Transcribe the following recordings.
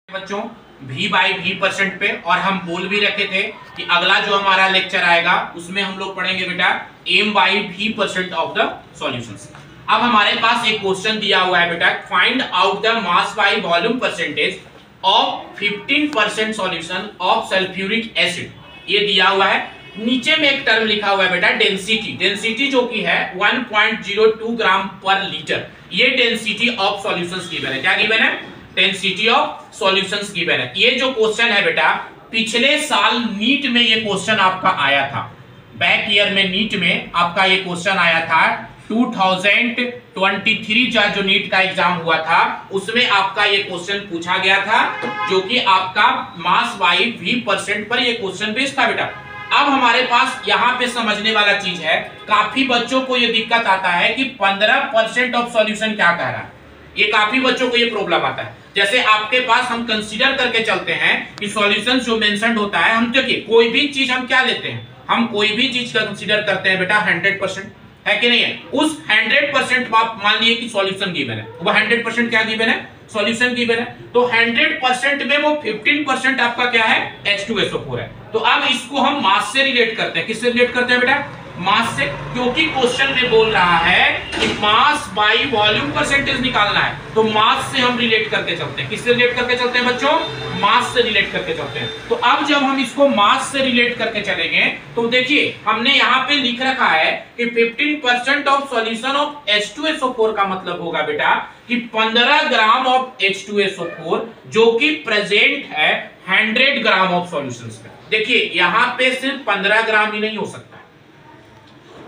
बच्चों V/V% पे, और हम बोल भी रखे थे कि अगला जो हमारा लेक्चर आएगा उसमें हम लोग पढ़ेंगे बेटा M/V% ऑफ द सॉल्यूशंस। अब हमारे पास एक क्वेश्चन दिया हुआ है बेटा, find out the mass by volume percentage of 15% solution of sulphuric acid. ये दिया हुआ है, नीचे में एक टर्म लिखा हुआ है बेटा डेंसिटी जो की है 1.02 ग्राम पर लीटर। ये डेंसिटी ऑफ सॉल्यूशंस गिवन है। क्या गिवन है? डेंसिटी ऑफ सॉल्यूशंस गिवन है। ये जो क्वेश्चन है बेटा, पिछले साल नीट में ये क्वेश्चन आपका आया था, बैक ईयर में नीट में आपका ये क्वेश्चन आया था 2023 जो नीट का एग्जाम हुआ था उसमें आपका ये क्वेश्चन पूछा गया था, जो कि आपका मास बाय V% पर ये क्वेश्चन बेस्ड था बेटा। अब हमारे पास यहाँ पे समझने वाला चीज है, काफी बच्चों को ये दिक्कत आता है कि 15% ऑफ सॉल्यूशन क्या कह रहा है। ये काफी बच्चों को ये प्रॉब्लम आता है। जैसे आपके पास हम कंसीडर करके चलते हैं कि सॉल्यूशन जो मेंशन्ड होता है, हम देखिए कोई भी चीज हम क्या लेते हैं, हम कोई भी चीज का कंसीडर करते हैं बेटा 100%, है कि नहीं है। उस 100% आप मान लिए कि सॉल्यूशन गिवन है, वो 100% क्या गिवन है? सॉल्यूशन गिवन है। तो 100% में वो 15% आपका क्या है? H2SO4 है। तो अब इसको हम मास से रिलेट करते हैं। किससे रिलेट करते हैं बेटा? मास से, क्योंकि क्वेश्चन में बोल रहा है कि मास बाय वॉल्यूम परसेंटेज निकालना है, तो मास से हम रिलेट करके चलते हैं। किससे रिलेट करके चलते हैं बच्चों? मास से रिलेट करके चलते हैं। तो अब जब हम इसको मास से रिलेट करके चलेंगे तो देखिए हमने यहाँ पे लिख रखा है कि 15% ऑफ सॉल्यूशन ऑफ H2SO4 का मतलब होगा बेटा कि 15 ग्राम ऑफ H2SO4 जो कि प्रेजेंट है 100 ग्राम ऑफ सॉल्यूशंस में। देखिए यहाँ पे सिर्फ 15 ग्राम ही नहीं हो सकता।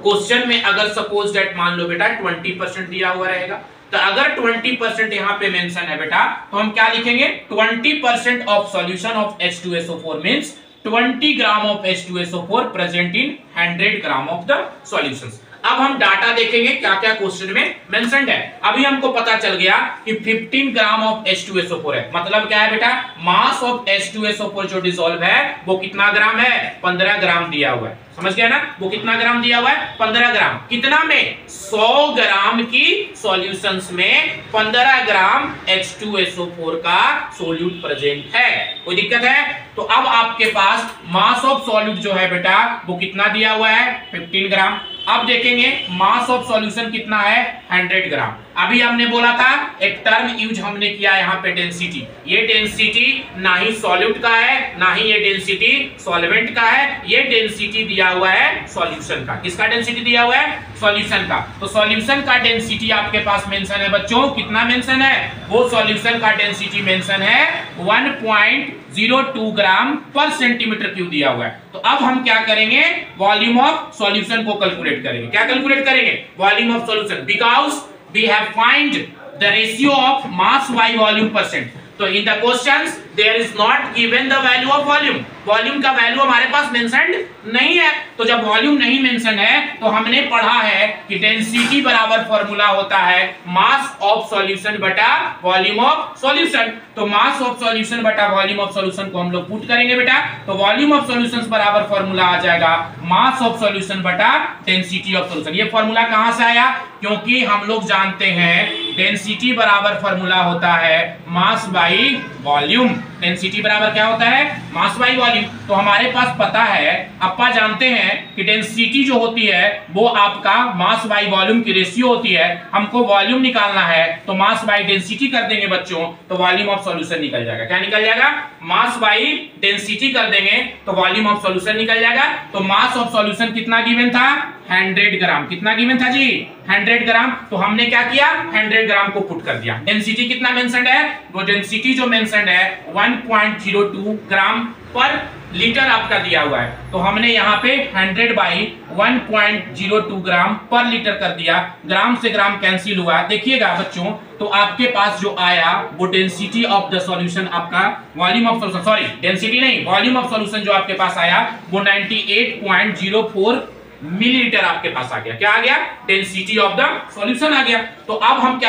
क्वेश्चन में अगर सपोज दैट मान लो बेटा 20% दिया हुआ रहेगा, तो अगर 20% यहाँ पे मेंशन है बेटा, तो हम क्या लिखेंगे? 20% of solution of H2SO4 means 20 gram of H2SO4 present in 100 gram of the solutions. अब हम डाटा देखेंगे क्या क्या क्वेश्चन में मेंशन्ड है। अभी हमको पता चल गया कि 15 ग्राम ऑफ H2SO4 है। मतलब क्या है बेटा? मास ऑफ H2SO4 जो डिसॉल्व है वो कितना ग्राम है? 15 ग्राम दिया हुआ है। समझ गया ना? वो कितना ग्राम दिया हुआ है? 15 ग्राम। कितना में? 100 ग्राम की सॉल्यूशंस में 15 ग्राम H2SO4 का सोल्यूट प्रेजेंट है। कोई दिक्कत है? तो अब आपके पास मास ऑफ सॉल्यूट जो है बेटा वो कितना दिया हुआ है? 15 ग्राम। अब देखेंगे मास ऑफ सॉल्यूशन कितना है? 100 ग्राम। अभी हमने बोला था एक टर्म यूज हमने किया यहाँ पे डेंसिटी। ये डेंसिटी ना ही सॉल्यूट का है ना ही ये डेंसिटी सॉल्वेंट का है, ये डेंसिटी दिया हुआ है सॉल्यूशन का। किसका डेंसिटी दिया हुआ है? सॉल्यूशन का। तो सॉल्यूशन का डेंसिटी आपके पास मेंशन है बच्चों, कितना मेंशन है? वो सॉल्यूशन का डेंसिटी मेंशन है 1.02 ग्राम पर सेंटीमीटर क्यूब दिया हुआ है। तो अब हम क्या करेंगे? वॉल्यूम ऑफ सॉल्यूशन को कैलकुलेट करेंगे। क्या कैलकुलेट करेंगे? Volume of solution, because we have find the ratio of mass by volume percent. तो in the questions there is not given the value of volume. Volume का value हमारे पास mentioned नहीं है। तो जब वॉल्यूम नहीं मेंशन है तो हमने पढ़ा है कि डेंसिटी बराबर फॉर्मूला होता है मास ऑफ सॉल्यूशन बटा वॉल्यूम ऑफ सॉल्यूशन। तो मास ऑफ सॉल्यूशन बटा वॉल्यूम ऑफ सॉल्यूशन को हम लोग पुट करेंगे बेटा, तो वॉल्यूम ऑफ सॉल्यूशंस बराबर फॉर्मूला आ जाएगा मास ऑफ सॉल्यूशन बटा डेंसिटी ऑफ सॉल्यूशन। ये फॉर्मूला कहां से आया? क्योंकि हम लोग जानते हैं डेंसिटी बराबर फॉर्मूला होता है मास बाय वॉल्यूम। डेंसिटी बराबर क्या होता है? Mass by volume. तो हमारे पास पता है, अपा जानते हैं कि डेंसिटी जो होती है वो आपका मास बाय वॉल्यूम की रेशियो होती है। हमको वॉल्यूम निकालना है तो मास बाय डेंसिटी कर देंगे बच्चों, तो वॉल्यूम ऑफ सॉल्यूशन निकल जाएगा। क्या निकल जाएगा? मास बाय डेंसिटी कर देंगे तो वॉल्यूम ऑफ सॉल्यूशन निकल जाएगा। तो मास ऑफ सॉल्यूशन कितना गिवन था? 100 ग्राम। कितना गिवन था जी? 100 ग्राम। तो हमने क्या किया? 100 ग्राम को पुट कर दिया। डेंसिटी कितना मेंशन्ड है? वो डेंसिटी जो मेंशन्ड है 1.02 ग्राम पर लीटर आपका दिया हुआ है। तो हमने यहाँ पे 100 बाई 1.02 ग्राम पर लीटर कर दिया। ग्राम से ग्राम कैंसिल हुआ। देखिएगा बच्चों, तो आपके पास जो आया वो डेंसिटी ऑफ द सॉल्यूशन आपका volume of solution, sorry density नहीं, वॉल्यूम ऑफ सॉल्यूशन जो आपके पास आया वो 98.04 मिलीलीटर आपके पास आ गया। क्या आ गया? डेंसिटी ऑफ द सॉल्यूशन आ गया। तो अब हम क्या